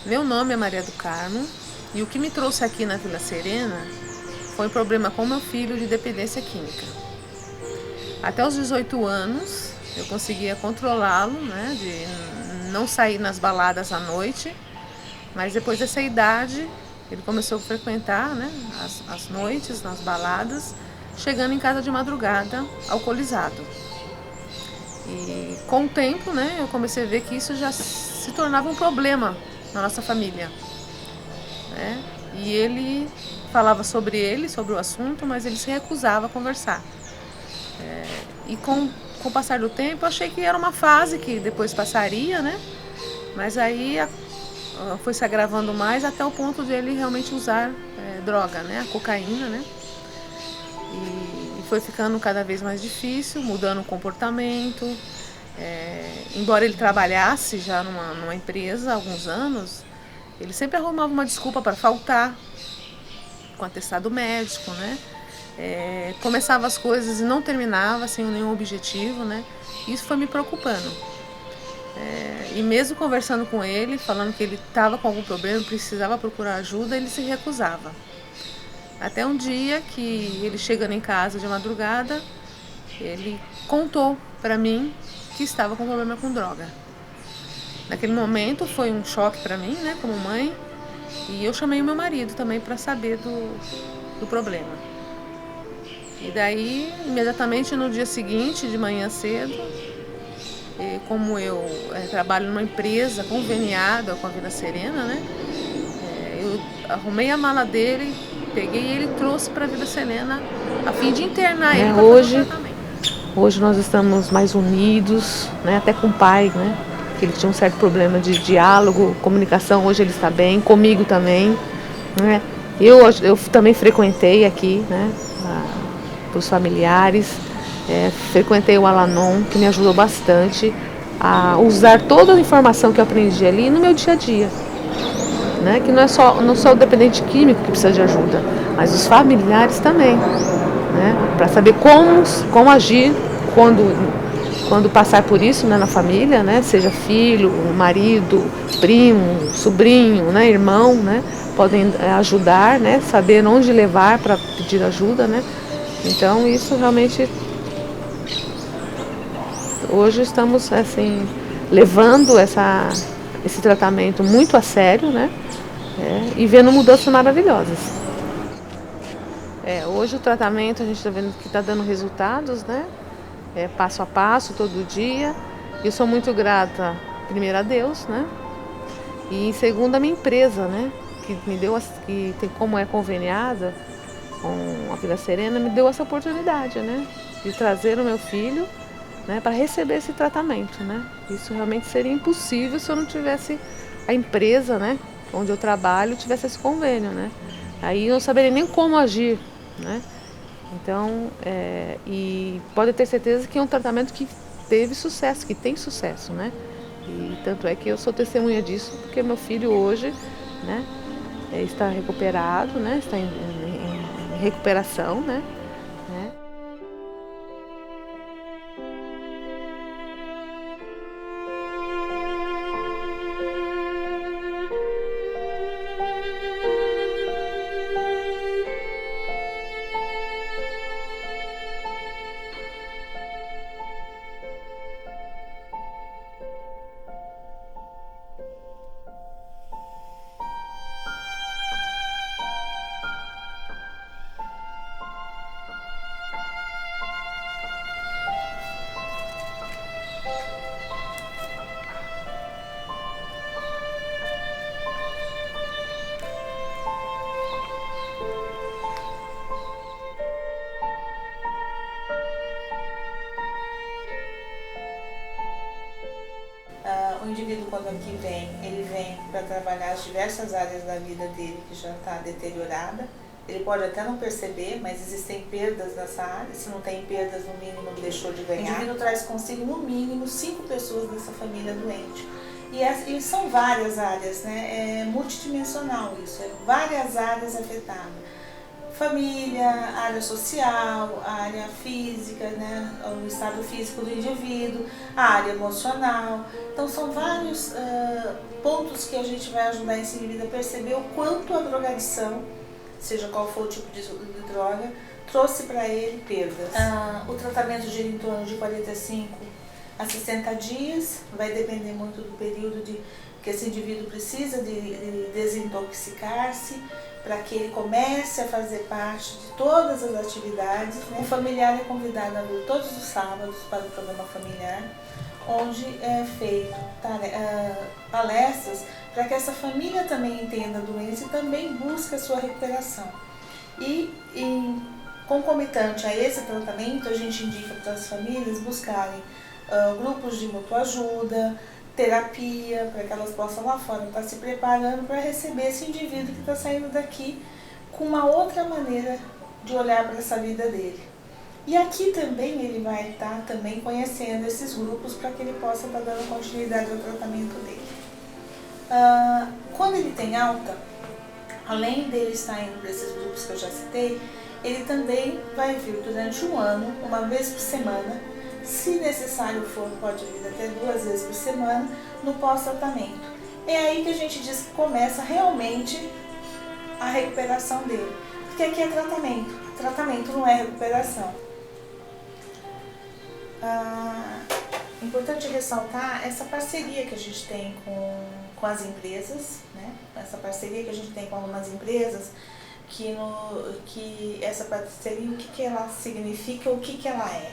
Meu nome é Maria do Carmo e o que me trouxe aqui na Vila Serena foi um problema com meu filho de dependência química. Até os 18 anos eu conseguia controlá-lo, né, de não sair nas baladas à noite, mas depois dessa idade ele começou a frequentar, né, as noites nas baladas, chegando em casa de madrugada alcoolizado. E com o tempo, né, eu comecei a ver que isso já se tornava um problema na nossa família, né? E ele falava sobre o assunto, mas ele se recusava a conversar. E com o passar do tempo, eu achei que era uma fase que depois passaria, né? Mas aí foi se agravando mais até o ponto de ele realmente usar droga, né? A cocaína, né? E foi ficando cada vez mais difícil, mudando o comportamento. Embora ele trabalhasse já numa empresa há alguns anos, ele sempre arrumava uma desculpa para faltar, com atestado médico, né? Começava as coisas e não terminava sem nenhum objetivo, né? Isso foi me preocupando. E mesmo conversando com ele, falando que ele estava com algum problema, precisava procurar ajuda, ele se recusava. Até um dia que ele chegando em casa de madrugada, ele contou para mim que estava com problema com droga. Naquele momento foi um choque para mim, né, como mãe, e eu chamei o meu marido também para saber do problema. E daí, imediatamente no dia seguinte, de manhã cedo, como eu trabalho numa empresa conveniada com a Vila Serena, né, eu arrumei a mala dele, peguei ele e trouxe para a Vila Serena a fim de internar ele para fazer o tratamento. Hoje nós estamos mais unidos, né, até com o pai, né, que ele tinha um certo problema de diálogo, comunicação, hoje ele está bem, comigo também, né. Eu também frequentei aqui, né, para os familiares, frequentei o Al-Anon, que me ajudou bastante a usar toda a informação que eu aprendi ali no meu dia a dia. Né? Que não só o dependente químico que precisa de ajuda, mas os familiares também. Né? Para saber como agir quando passar por isso, né, na família, né? Seja filho, marido, primo, sobrinho, né, irmão, né? Podem ajudar, né? Saber onde levar para pedir ajuda, né? Então isso realmente hoje estamos assim levando esse tratamento muito a sério, né? E vendo mudanças maravilhosas. Hoje o tratamento a gente está vendo que está dando resultados, né? Passo a passo, todo dia. Eu sou muito grata, primeiro a Deus, né? E em segundo a minha empresa, né? Que me deu, que tem como é conveniada com a Vila Serena, me deu essa oportunidade, né? De trazer o meu filho, né? Para receber esse tratamento, né? Isso realmente seria impossível se eu não tivesse a empresa, né? Onde eu trabalho, tivesse esse convênio, né? Aí eu não saberia nem como agir, né? Então, e pode ter certeza que é um tratamento que teve sucesso, que tem sucesso, né? E tanto é que eu sou testemunha disso, porque meu filho hoje, né, está recuperado, né? Está em recuperação, né? O indivíduo, quando aqui vem, ele vem para trabalhar as diversas áreas da vida dele que já está deteriorada. Ele pode até não perceber, mas existem perdas nessa área. Se não tem perdas, no mínimo deixou de ganhar. O indivíduo traz consigo, no mínimo, 5 pessoas dessa família doente. E são várias áreas, né? É multidimensional isso, várias áreas afetadas. família, área social, área física, né, o estado físico do indivíduo, a área emocional. Então são vários pontos que a gente vai ajudar esse indivíduo a perceber o quanto a drogadição, seja qual for o tipo de droga, trouxe para ele perdas. O tratamento gira em torno de 45 a 60 dias, vai depender muito do período que esse indivíduo precisa de desintoxicar-se, para que ele comece a fazer parte de todas as atividades, né? O familiar é convidado a vir todos os sábados para o programa familiar, onde é feito palestras para que essa família também entenda a doença e também busque a sua recuperação. E concomitante a esse tratamento, a gente indica para as famílias buscarem grupos de mútua ajuda, terapia, para que elas possam lá fora estar se preparando para receber esse indivíduo que está saindo daqui com uma outra maneira de olhar para essa vida dele. E aqui também ele vai estar também conhecendo esses grupos para que ele possa estar dando continuidade ao tratamento dele. Quando ele tem alta, além dele estar indo para esses grupos que eu já citei, ele também vai vir durante um ano, uma vez por semana, se necessário for, pode vir até 2 vezes por semana, no pós-tratamento. É aí que a gente diz que começa realmente a recuperação dele. Porque aqui é tratamento não é recuperação. Importante ressaltar essa parceria que a gente tem com as empresas, né? Essa parceria que a gente tem com algumas empresas, que essa parceria, o que ela significa, o que ela é.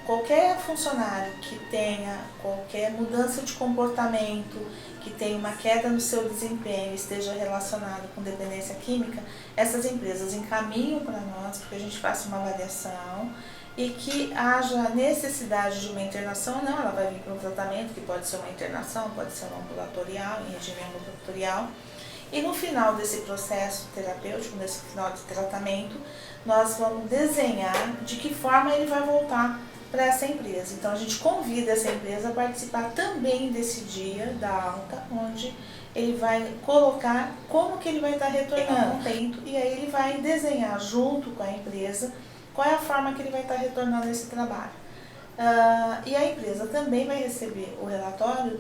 Qualquer funcionário que tenha qualquer mudança de comportamento, que tenha uma queda no seu desempenho, esteja relacionado com dependência química, essas empresas encaminham para nós, porque a gente faça uma avaliação e que haja necessidade de uma internação ou não, ela vai vir para um tratamento, que pode ser uma internação, pode ser um ambulatorial, em regime ambulatorial. E no final desse processo terapêutico, nesse final de tratamento, nós vamos desenhar de que forma ele vai voltar para essa empresa. Então a gente convida essa empresa a participar também desse dia da alta, onde ele vai colocar como que ele vai estar retornando, e aí ele vai desenhar junto com a empresa qual é a forma que ele vai estar retornando esse trabalho. E a empresa também vai receber o relatório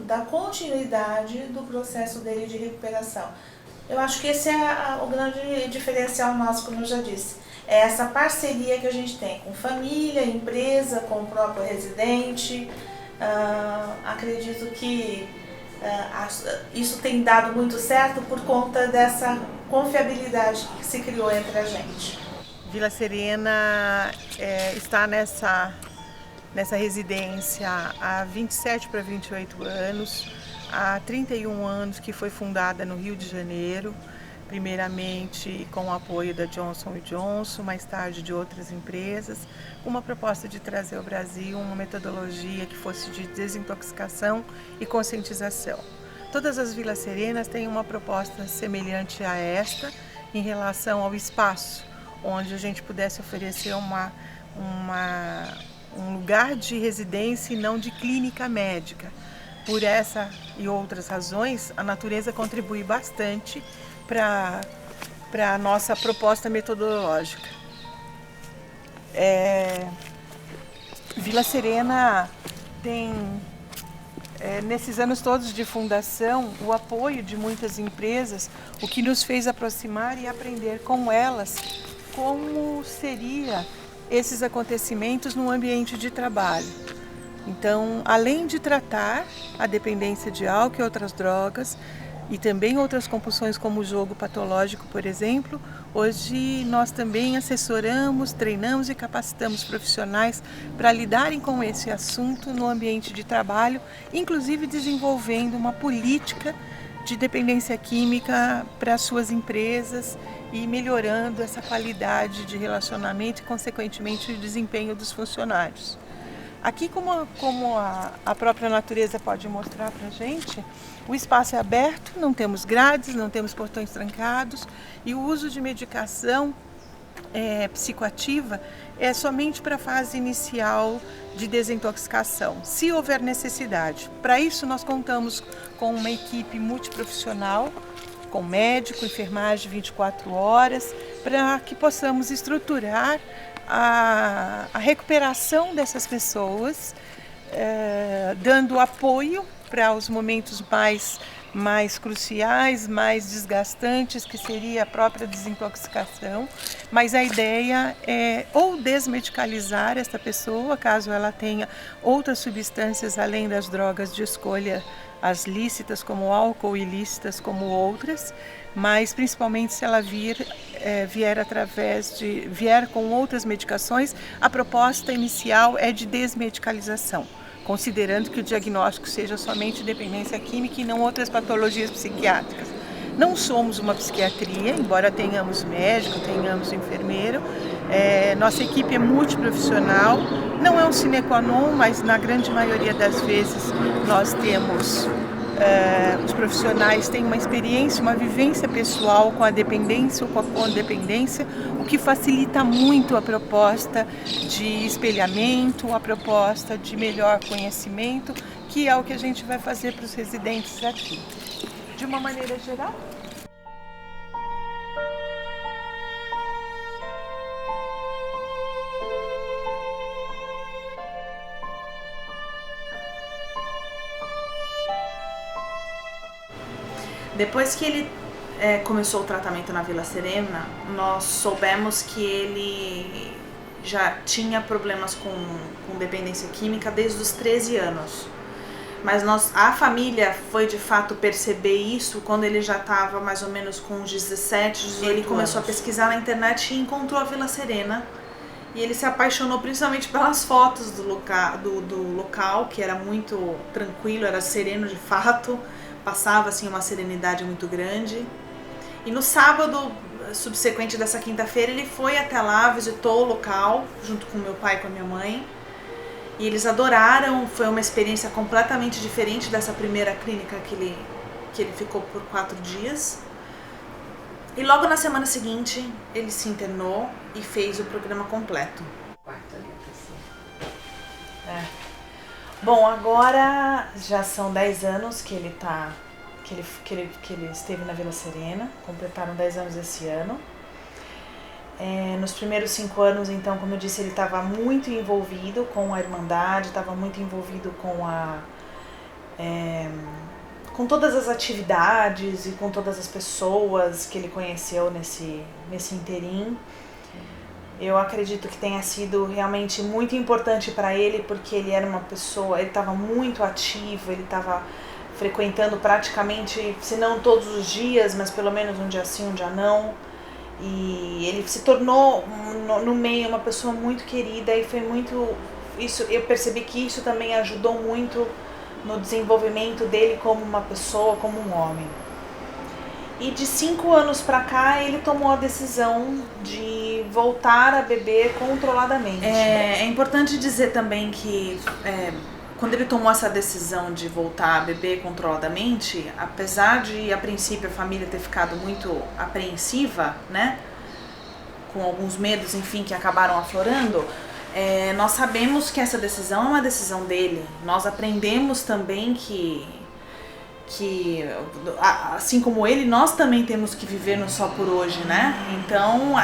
da continuidade do processo dele de recuperação. Eu acho que esse é o grande diferencial nosso, como eu já disse. É essa parceria que a gente tem com família, empresa, com o próprio residente. Acredito que isso tem dado muito certo por conta dessa confiabilidade que se criou entre a gente. Vila Serena está nessa residência há 27 para 28 anos, há 31 anos que foi fundada no Rio de Janeiro, primeiramente com o apoio da Johnson & Johnson, mais tarde de outras empresas, com uma proposta de trazer ao Brasil uma metodologia que fosse de desintoxicação e conscientização. Todas as Vilas Serenas têm uma proposta semelhante a esta em relação ao espaço, onde a gente pudesse oferecer um lugar de residência e não de clínica médica. Por essa e outras razões, a natureza contribui bastante para a nossa proposta metodológica. Vila Serena tem, nesses anos todos de fundação, o apoio de muitas empresas, o que nos fez aproximar e aprender com elas como seria esses acontecimentos no ambiente de trabalho. Então, além de tratar a dependência de álcool e outras drogas, e também outras compulsões como o jogo patológico, por exemplo, hoje nós também assessoramos, treinamos e capacitamos profissionais para lidarem com esse assunto no ambiente de trabalho, inclusive desenvolvendo uma política de dependência química para as suas empresas e melhorando essa qualidade de relacionamento e, consequentemente, o desempenho dos funcionários. Aqui, como a própria natureza pode mostrar para a gente, o espaço é aberto, não temos grades, não temos portões trancados e o uso de medicação psicoativa é somente para a fase inicial de desintoxicação, se houver necessidade. Para isso, nós contamos com uma equipe multiprofissional com médico, enfermagem 24 horas, para que possamos estruturar a recuperação dessas pessoas, dando apoio para os momentos mais cruciais, mais desgastantes, que seria a própria desintoxicação, mas a ideia é ou desmedicalizar essa pessoa, caso ela tenha outras substâncias além das drogas de escolha, as lícitas como álcool, ilícitas como outras, mas principalmente se ela vier com outras medicações, a proposta inicial é de desmedicalização, considerando que o diagnóstico seja somente dependência química e não outras patologias psiquiátricas. Não somos uma psiquiatria, embora tenhamos médico, tenhamos enfermeiro. Nossa equipe é multiprofissional, não é um sine qua non, mas na grande maioria das vezes nós temos, os profissionais têm uma experiência, uma vivência pessoal com a dependência ou com a codependência, o que facilita muito a proposta de espelhamento, a proposta de melhor conhecimento, que é o que a gente vai fazer para os residentes aqui. De uma maneira geral. Depois que ele começou o tratamento na Vila Serena, nós soubemos que ele já tinha problemas com dependência química desde os 13 anos. Mas a família foi de fato perceber isso quando ele já estava mais ou menos com uns 17, 18 anos. Ele começou a pesquisar na internet e encontrou a Vila Serena. E ele se apaixonou principalmente pelas fotos do local, que era muito tranquilo, era sereno de fato. Passava assim uma serenidade muito grande. E no sábado subsequente dessa quinta-feira ele foi até lá, visitou o local junto com meu pai e com a minha mãe. E eles adoraram, foi uma experiência completamente diferente dessa primeira clínica que ele ficou por 4 dias. E logo na semana seguinte ele se internou e fez o programa completo. Bom, agora já são 10 anos que ele esteve na Vila Serena, completaram 10 anos esse ano. Nos primeiros 5 anos, então, como eu disse, ele estava muito envolvido com a Irmandade, estava muito envolvido com todas as atividades e com todas as pessoas que ele conheceu nesse interim. Eu acredito que tenha sido realmente muito importante para ele, porque ele era uma pessoa, ele estava muito ativo, ele estava frequentando praticamente, se não todos os dias, mas pelo menos um dia sim, um dia não. E ele se tornou no meio uma pessoa muito querida e foi muito isso, eu percebi que isso também ajudou muito no desenvolvimento dele como uma pessoa, como um homem. E de 5 anos para cá ele tomou a decisão de voltar a beber controladamente. É importante dizer também que quando ele tomou essa decisão de voltar a beber controladamente, apesar de a princípio a família ter ficado muito apreensiva, né, com alguns medos, enfim, que acabaram aflorando, nós sabemos que essa decisão é uma decisão dele. Nós aprendemos também que assim como ele, nós também temos que viver no só por hoje, né? Então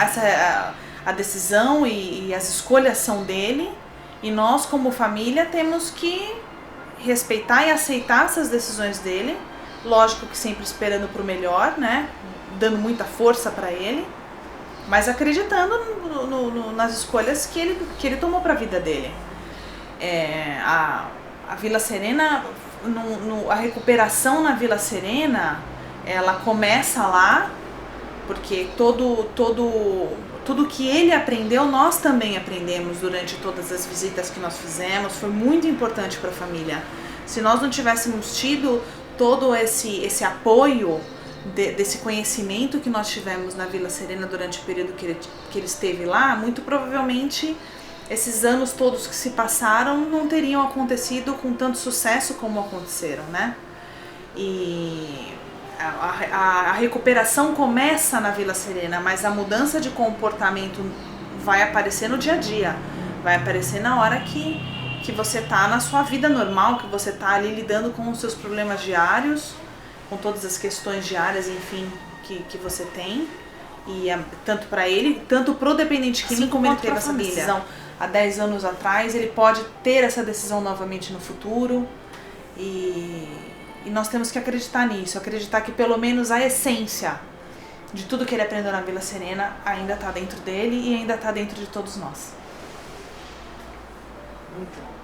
a decisão e as escolhas são dele. E nós, como família, temos que respeitar e aceitar essas decisões dele. Lógico que sempre esperando para o melhor, né? Dando muita força para ele, mas acreditando nas escolhas que ele tomou para a vida dele. A Vila Serena, a recuperação na Vila Serena, ela começa lá, porque tudo que ele aprendeu, nós também aprendemos durante todas as visitas que nós fizemos. Foi muito importante para a família. Se nós não tivéssemos tido todo esse apoio desse conhecimento que nós tivemos na Vila Serena durante o período que ele esteve lá, muito provavelmente esses anos todos que se passaram não teriam acontecido com tanto sucesso como aconteceram, né? E a recuperação começa na Vila Serena, mas a mudança de comportamento vai aparecer no dia a dia, vai aparecer na hora que você tá na sua vida normal, que você tá ali lidando com os seus problemas diários com todas as questões diárias, enfim, que você tem. E tanto para ele, tanto pro dependente químico, como ele teve essa decisão há 10 anos atrás, ele pode ter essa decisão novamente no futuro. E nós temos que acreditar nisso, acreditar que pelo menos a essência de tudo que ele aprendeu na Vila Serena ainda está dentro dele e ainda está dentro de todos nós. Muito bom.